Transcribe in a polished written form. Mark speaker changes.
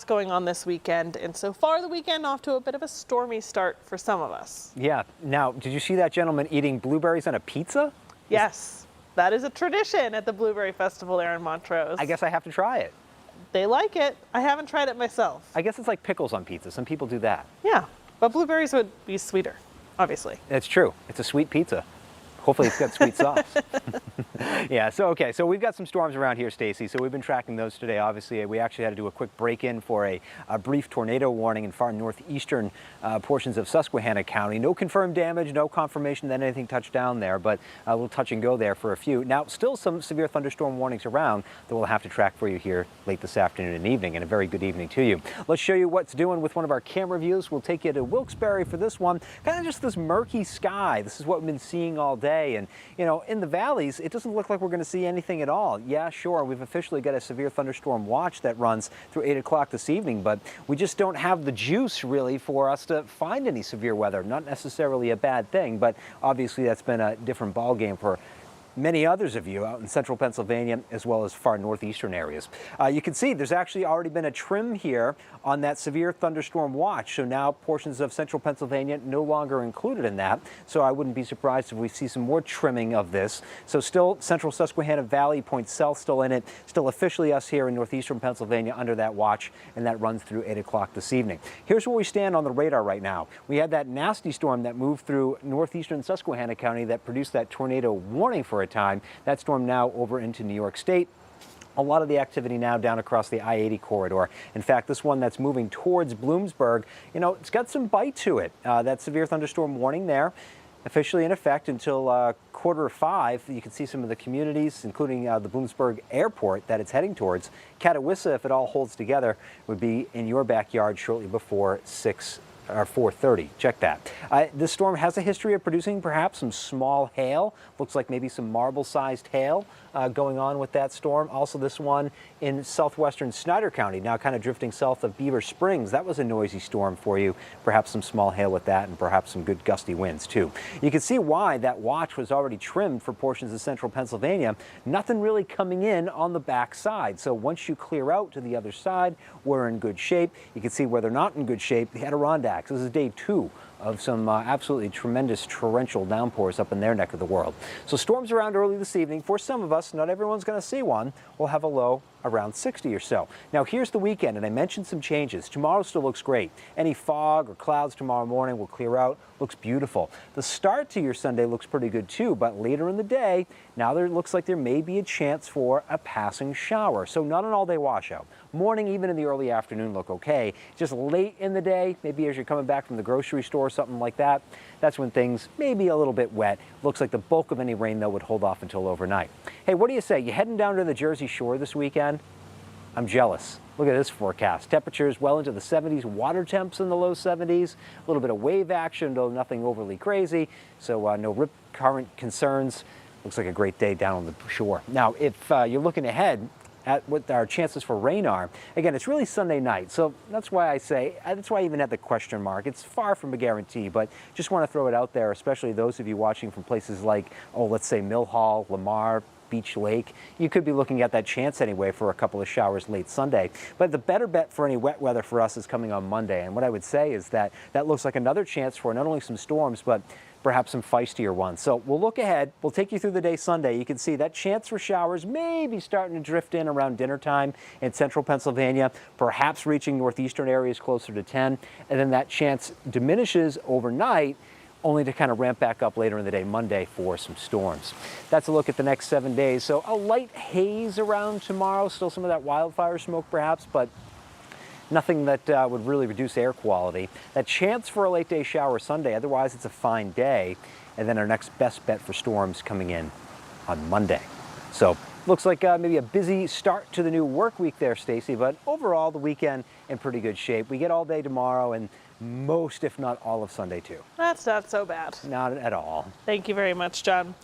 Speaker 1: going on this weekend, and so far the weekend off to a bit of a stormy start for some of us.
Speaker 2: Yeah. Now, did you see that gentleman eating blueberries on a pizza?
Speaker 1: Yes, that is a tradition at the Blueberry Festival there in Montrose.
Speaker 2: I guess I have to try it.
Speaker 1: They like it. I haven't tried it myself.
Speaker 2: I guess it's like pickles on pizza. Some people do that.
Speaker 1: Yeah, but blueberries would be sweeter, obviously.
Speaker 2: It's true. It's a sweet pizza. Hopefully it's got sweet sauce. Yeah, so we've got some storms around here, Stacy. So we've been tracking those today. Obviously, we actually had to do a quick break-in for a brief tornado warning in far northeastern portions of Susquehanna County. No confirmed damage, no confirmation that anything touched down there, but a little touch and go there for a few. Now, still some severe thunderstorm warnings around that we'll have to track for you here late this afternoon and evening, and a very good evening to you. Let's show you what's doing with one of our camera views. We'll take you to Wilkes-Barre for this one. Kind of just this murky sky. This is what we've been seeing all day. And, you know, in the valleys, it doesn't look like we're going to see anything at all. Yeah, sure, we've officially got a severe thunderstorm watch that runs through 8 o'clock this evening, but we just don't have the juice, really, for us to find any severe weather. Not necessarily a bad thing, but obviously that's been a different ballgame for many others of you out in central Pennsylvania as well as far northeastern areas. You can see there's actually already been a trim here on that severe thunderstorm watch. So now portions of central Pennsylvania no longer included in that. So I wouldn't be surprised if we see some more trimming of this. So still central Susquehanna Valley, points south still in it. Still officially us here in northeastern Pennsylvania under that watch, and that runs through 8 o'clock this evening. Here's where we stand on the radar right now. We had that nasty storm that moved through northeastern Susquehanna County that produced that tornado warning for a time. That storm now over into New York State. A lot of the activity now down across the I-80 corridor. In fact, this one that's moving towards Bloomsburg, you know, it's got some bite to it. That severe thunderstorm warning there, officially in effect until 4:45. You can see some of the communities, including the Bloomsburg Airport that it's heading towards. Catawissa, if it all holds together, would be in your backyard shortly before 6 or 4:30. Check that. This storm has a history of producing perhaps some small hail. Looks like maybe some marble-sized hail going on with that storm. Also this one in southwestern Snyder County, now kind of drifting south of Beaver Springs. That was a noisy storm for you. Perhaps some small hail with that and perhaps some good gusty winds too. You can see why that watch was already trimmed for portions of central Pennsylvania. Nothing really coming in on the back side. So once you clear out to the other side, we're in good shape. You can see where they're not in good shape, the Adirondacks. This is day 2 of some absolutely tremendous torrential downpours up in their neck of the world. So storms around early this evening. For some of us, not everyone's going to see one. We'll have a low around 60 or so. Now here's the weekend, and I mentioned some changes. Tomorrow still looks great. Any fog or clouds tomorrow morning will clear out. Looks beautiful. The start to your Sunday looks pretty good too, but later in the day, now there looks like there may be a chance for a passing shower. So not an all-day washout. Morning, even in the early afternoon, look okay. Just late in the day, maybe as you're coming back from the grocery store or something like that, that's when things may be a little bit wet. Looks like the bulk of any rain, though, would hold off until overnight. Hey, what do you say? You heading down to the Jersey Shore this weekend? I'm jealous. Look at this forecast. Temperatures well into the 70s, water temps in the low 70s, a little bit of wave action, though nothing overly crazy. So no rip current concerns. Looks like a great day down on the shore. Now, if you're looking ahead at what our chances for rain are, again, it's really Sunday night. So that's why I say, that's why I even had the question mark. It's far from a guarantee, but just want to throw it out there, especially those of you watching from places like, oh, let's say Mill Hall, Lamar, Beach Lake. You could be looking at that chance anyway for a couple of showers late Sunday. But the better bet for any wet weather for us is coming on Monday. And what I would say is that that looks like another chance for not only some storms, but perhaps some feistier ones. So we'll look ahead. We'll take you through the day Sunday. You can see that chance for showers may be starting to drift in around dinner time in central Pennsylvania, perhaps reaching northeastern areas closer to 10. And then that chance diminishes overnight, only to kind of ramp back up later in the day Monday for some storms. That's a look at the next 7 days. So a light haze around tomorrow, still some of that wildfire smoke perhaps, but nothing that would really reduce air quality. That chance for a late day shower Sunday, otherwise it's a fine day. And then our next best bet for storms coming in on Monday. So looks like maybe a busy start to the new work week there, Stacy, but overall the weekend in pretty good shape. We get all day tomorrow and most, if not all, of Sunday too.
Speaker 1: That's not so bad.
Speaker 2: Not at all.
Speaker 1: Thank you very much, John.